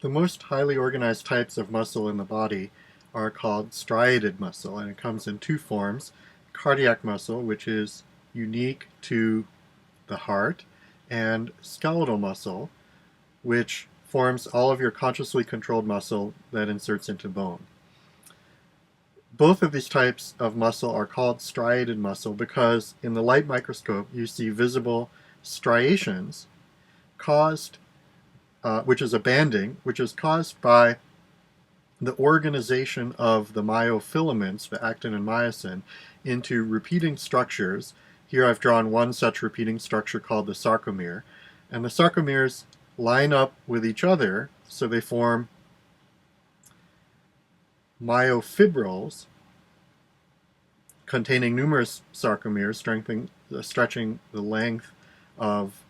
The most highly organized types of muscle in the body are called striated muscle, and it comes in two forms: cardiac muscle, which is unique to the heart, and skeletal muscle, which forms all of your consciously controlled muscle that inserts into bone. Both of these types of muscle are called striated muscle because in the light microscope you see visible striations caused, which is a banding, which is caused by the organization of the myofilaments, the actin and myosin, into repeating structures. Here I've drawn one such repeating structure called the sarcomere, and the sarcomeres line up with each other so they form myofibrils containing numerous sarcomeres, stretching the length of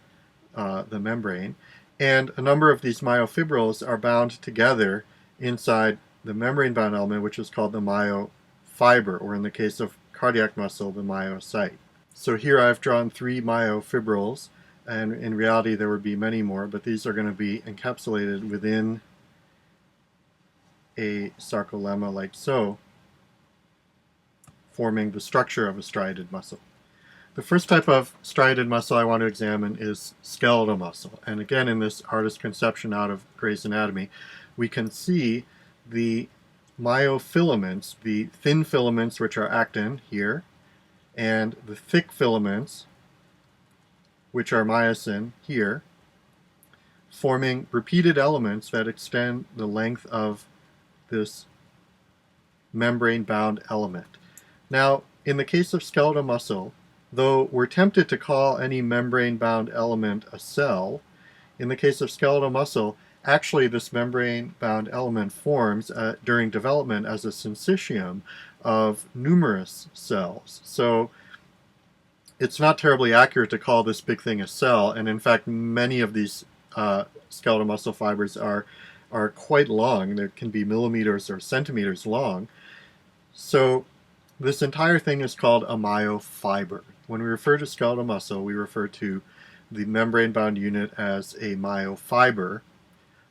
the membrane. And a number of these myofibrils are bound together inside the membrane-bound element, which is called the myofiber, or in the case of cardiac muscle, the myocyte. So here I've drawn 3 myofibrils, and in reality there would be many more, but these are going to be encapsulated within a sarcolemma like so, forming the structure of a striated muscle. The first type of striated muscle I want to examine is skeletal muscle. And again, in this artist's conception out of Gray's Anatomy, we can see the myofilaments, the thin filaments, which are actin here, and the thick filaments, which are myosin here, forming repeated elements that extend the length of this membrane-bound element. Now, in the case of skeletal muscle, though we're tempted to call any membrane-bound element a cell, in the case of skeletal muscle, actually this membrane-bound element forms during development as a syncytium of numerous cells. So it's not terribly accurate to call this big thing a cell, and in fact many of these skeletal muscle fibers are quite long. They can be millimeters or centimeters long. So this entire thing is called a myofiber. When we refer to skeletal muscle, we refer to the membrane-bound unit as a myofiber.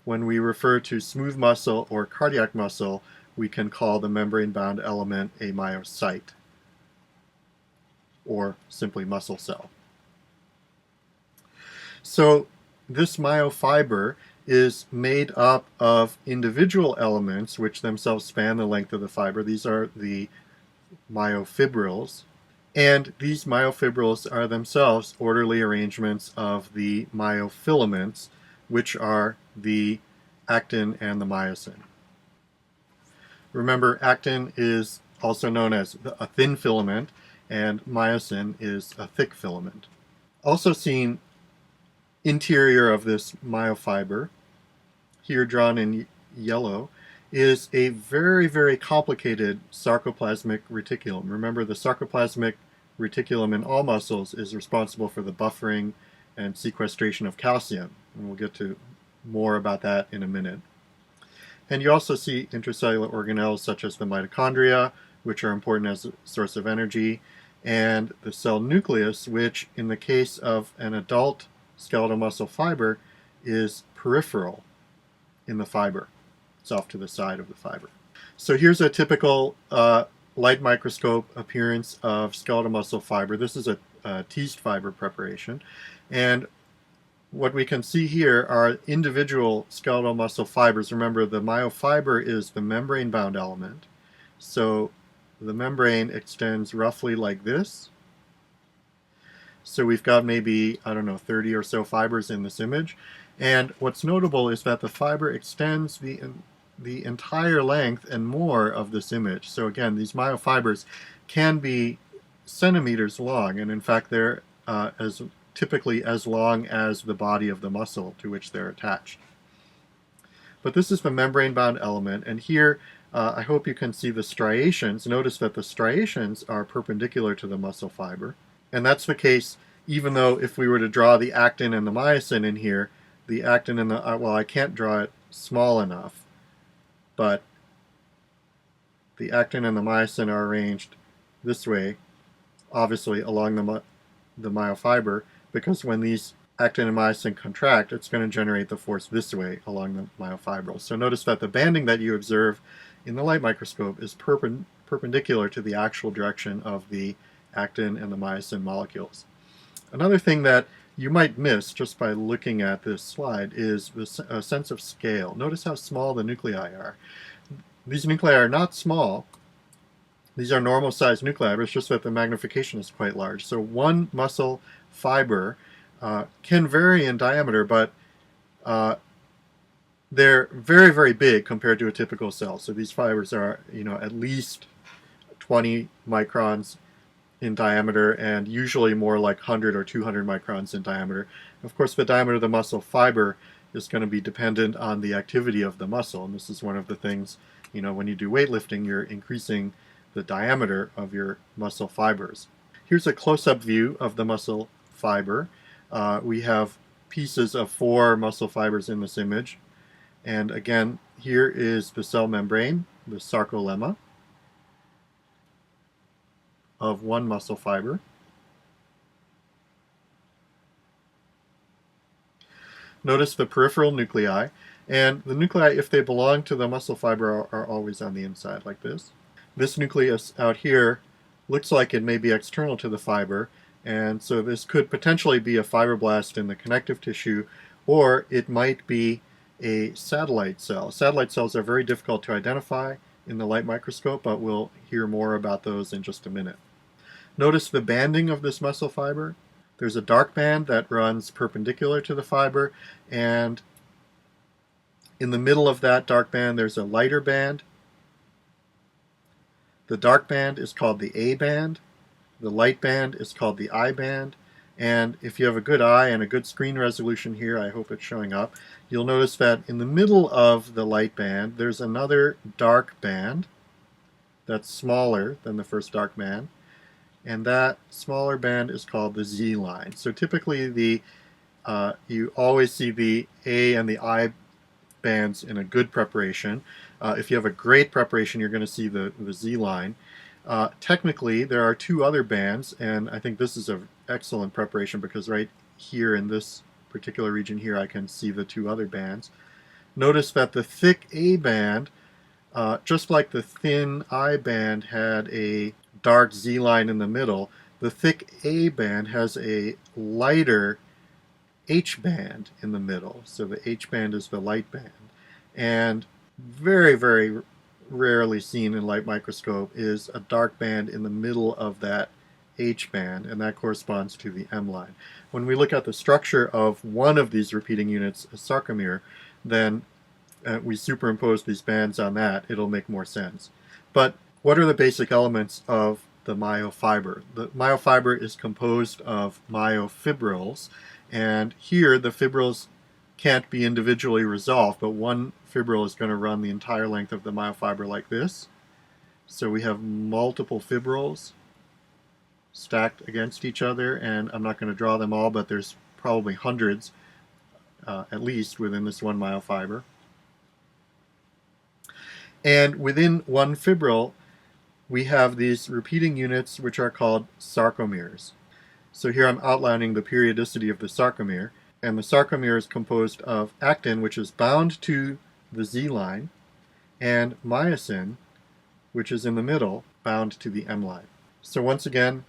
When we refer to smooth muscle or cardiac muscle, we can call the membrane-bound element a myocyte, or simply muscle cell. So this myofiber is made up of individual elements which themselves span the length of the fiber. These are the myofibrils, and these myofibrils are themselves orderly arrangements of the myofilaments, which are the actin and the myosin. Remember, actin is also known as a thin filament, and myosin is a thick filament. Also seen interior of this myofiber, here drawn in yellow, is a very, very complicated sarcoplasmic reticulum. Remember, the sarcoplasmic reticulum in all muscles is responsible for the buffering and sequestration of calcium, and we'll get to more about that in a minute. And you also see intracellular organelles such as the mitochondria, which are important as a source of energy, and the cell nucleus, which in the case of an adult skeletal muscle fiber is peripheral in the fiber. It's off to the side of the fiber. So here's a typical light microscope appearance of skeletal muscle fiber. This is a teased fiber preparation, and what we can see here are individual skeletal muscle fibers. Remember, the myofiber is the membrane-bound element, so the membrane extends roughly like this. So we've got maybe, I don't know, 30 or so fibers in this image, and what's notable is that the fiber extends the entire length and more of this image. So again, these myofibers can be centimeters long, and in fact they're typically as long as the body of the muscle to which they're attached. But this is the membrane-bound element, and here I hope you can see the striations. Notice that the striations are perpendicular to the muscle fiber, and that's the case even though if we were to draw the actin and the myosin in here, the actin and the, well, I can't draw it small enough, but the actin and the myosin are arranged this way, obviously along the myofiber, because when these actin and myosin contract, it's going to generate the force this way along the myofibrils. So notice that the banding that you observe in the light microscope is perpendicular to the actual direction of the actin and the myosin molecules. Another thing that you might miss just by looking at this slide is a sense of scale. Notice how small the nuclei are. These nuclei are not small. These are normal sized nuclei, but it's just that the magnification is quite large. So one muscle fiber can vary in diameter, but they're very, very big compared to a typical cell. So these fibers are, at least 20 microns in diameter, and usually more like 100 or 200 microns in diameter. Of course, the diameter of the muscle fiber is going to be dependent on the activity of the muscle, and this is one of the things, when you do weightlifting, you're increasing the diameter of your muscle fibers. Here's a close-up view of the muscle fiber. We have pieces of 4 muscle fibers in this image, and again, here is the cell membrane, the sarcolemma of one muscle fiber. Notice the peripheral nuclei, and the nuclei, if they belong to the muscle fiber, are always on the inside like this. This nucleus out here looks like it may be external to the fiber, and so this could potentially be a fibroblast in the connective tissue, or it might be a satellite cell. Satellite cells are very difficult to identify in the light microscope, but we'll hear more about those in just a minute. Notice the banding of this muscle fiber. There's a dark band that runs perpendicular to the fiber, and in the middle of that dark band there's a lighter band. The dark band is called the A band, the light band is called the I band, and if you have a good eye and a good screen resolution here, I hope it's showing up, you'll notice that in the middle of the light band there's another dark band that's smaller than the first dark band, and that smaller band is called the Z line. So typically you always see the A and the I bands in a good preparation. If you have a great preparation, you're going to see the Z line. Technically, there are 2 other bands, and I think this is an excellent preparation because right here in this particular region here I can see the 2 other bands. Notice that the thick A band, just like the thin I band had a dark Z line in the middle, the thick A band has a lighter H band in the middle. So the H band is the light band. And very, very rarely seen in light microscope is a dark band in the middle of that H band, and that corresponds to the M line. When we look at the structure of one of these repeating units, a sarcomere, then we superimpose these bands on that, it'll make more sense. But what are the basic elements of the myofiber? The myofiber is composed of myofibrils, and here the fibrils can't be individually resolved, but one fibril is going to run the entire length of the myofiber like this. So we have multiple fibrils stacked against each other, and I'm not going to draw them all, but there's probably hundreds at least within this one myofiber. And within one fibril we have these repeating units which are called sarcomeres. So here I'm outlining the periodicity of the sarcomere, and the sarcomere is composed of actin, which is bound to the Z line, and myosin, which is in the middle, bound to the M line. So once again,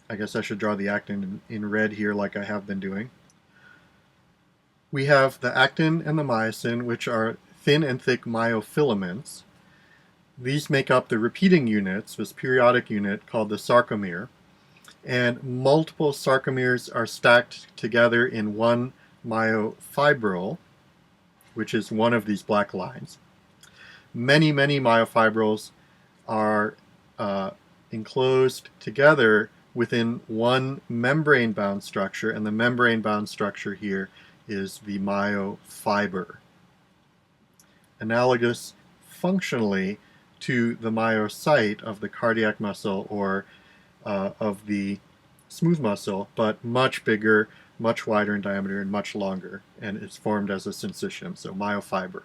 I guess I should draw the actin in red here like I have been doing. We have the actin and the myosin, which are thin and thick myofilaments. These make up the repeating units, this periodic unit called the sarcomere, and multiple sarcomeres are stacked together in one myofibril, which is one of these black lines. Many, many myofibrils are enclosed together within one membrane-bound structure, and the membrane-bound structure here is the myofiber. Analogous functionally to the myocyte of the cardiac muscle or of the smooth muscle, but much bigger, much wider in diameter, and much longer, and it's formed as a syncytium, so myofiber.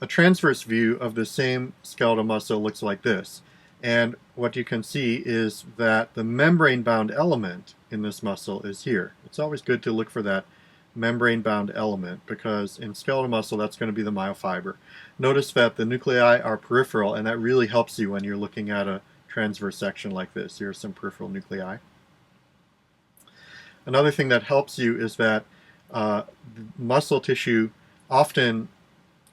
A transverse view of the same skeletal muscle looks like this. And what you can see is that the membrane-bound element in this muscle is here. It's always good to look for that membrane-bound element because in skeletal muscle that's going to be the myofiber. Notice that the nuclei are peripheral, and that really helps you when you're looking at a transverse section like this. Here are some peripheral nuclei. Another thing that helps you is that muscle tissue often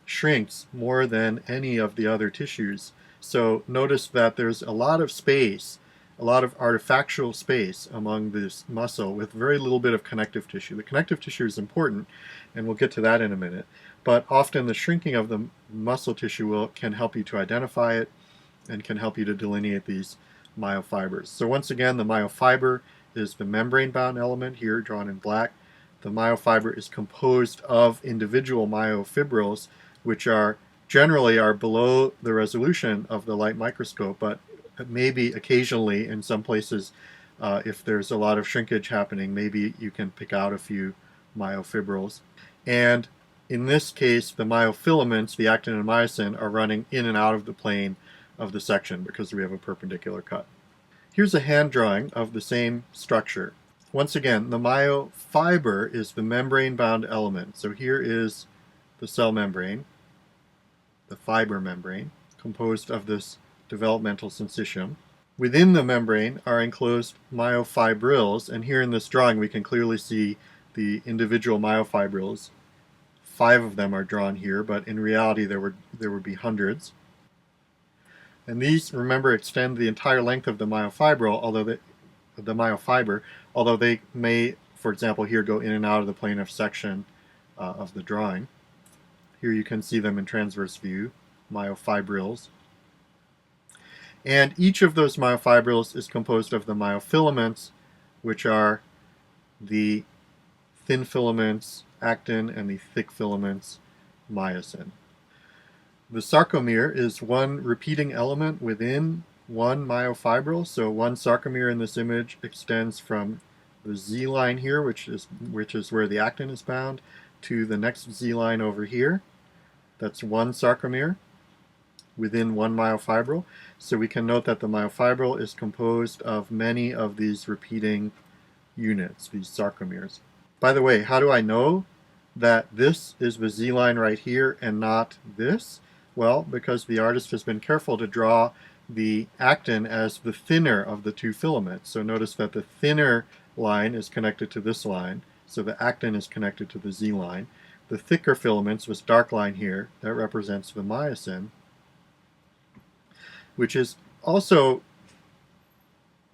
shrinks more than any of the other tissues. So notice that there's a lot of space, a lot of artifactual space among this muscle with very little bit of connective tissue. The connective tissue is important, and we'll get to that in a minute, but often the shrinking of the muscle tissue can help you to identify it and can help you to delineate these myofibers. So once again, the myofiber is the membrane-bound element here drawn in black. The myofiber is composed of individual myofibrils, which are generally below the resolution of the light microscope, but maybe occasionally in some places, if there's a lot of shrinkage happening, maybe you can pick out a few myofibrils. And in this case, the myofilaments, the actin and myosin, are running in and out of the plane of the section because we have a perpendicular cut. Here's a hand drawing of the same structure. Once again, the myofiber is the membrane-bound element. So here is the cell membrane, the fiber membrane, composed of this developmental syncytium. Within the membrane are enclosed myofibrils, and here in this drawing we can clearly see the individual myofibrils. 5 of them are drawn here, but in reality there would be hundreds. And these, remember, extend the entire length of the myofibril, although they may, for example, here go in and out of the plane of section of the drawing. Here you can see them in transverse view, myofibrils. And each of those myofibrils is composed of the myofilaments, which are the thin filaments, actin, and the thick filaments, myosin. The sarcomere is one repeating element within one myofibril. So one sarcomere in this image extends from the Z line here, which is where the actin is bound, to the next Z line over here. That's one sarcomere within one myofibril. So we can note that the myofibril is composed of many of these repeating units, these sarcomeres. By the way, how do I know that this is the Z line right here and not this? Well, because the artist has been careful to draw the actin as the thinner of the two filaments. So notice that the thinner line is connected to this line, so the actin is connected to the Z line. The thicker filaments, this dark line here, that represents the myosin, which is also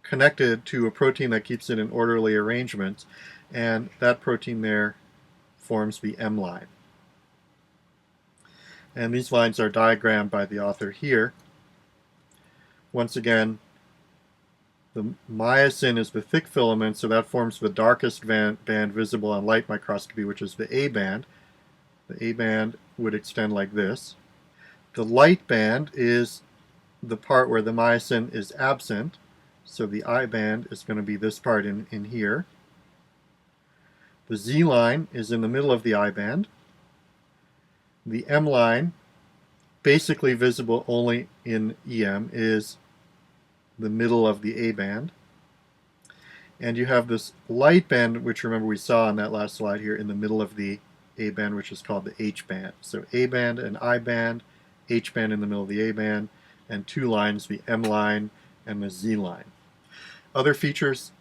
connected to a protein that keeps it in orderly arrangement, and that protein there forms the M line. And these lines are diagrammed by the author here. Once again, the myosin is the thick filament, so that forms the darkest band visible on light microscopy, which is the A band. The A band would extend like this. The light band is the part where the myosin is absent, so the I band is going to be this part in here. The Z line is in the middle of the I band. The M line, basically visible only in EM, is the middle of the A band. And you have this light band, which remember we saw on that last slide here, in the middle of the A band, which is called the H band. So A band and I band, H band in the middle of the A band, and two lines, the M line and the Z line. Other features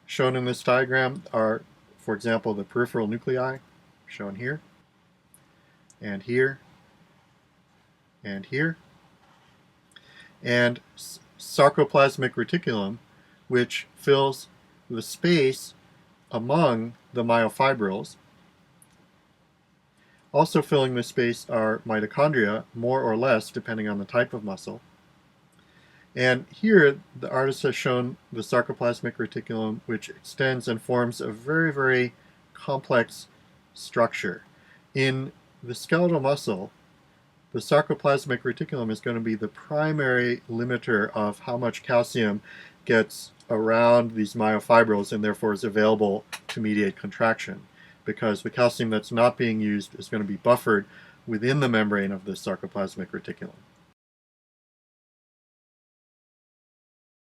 shown in this diagram are, for example, the peripheral nuclei, shown here, and here, and here, and sarcoplasmic reticulum, which fills the space among the myofibrils. Also filling this space are mitochondria, more or less, depending on the type of muscle. And here, the artist has shown the sarcoplasmic reticulum, which extends and forms a very, very complex structure. In the skeletal muscle, the sarcoplasmic reticulum is going to be the primary limiter of how much calcium gets around these myofibrils and therefore is available to mediate contraction, because the calcium that's not being used is going to be buffered within the membrane of the sarcoplasmic reticulum.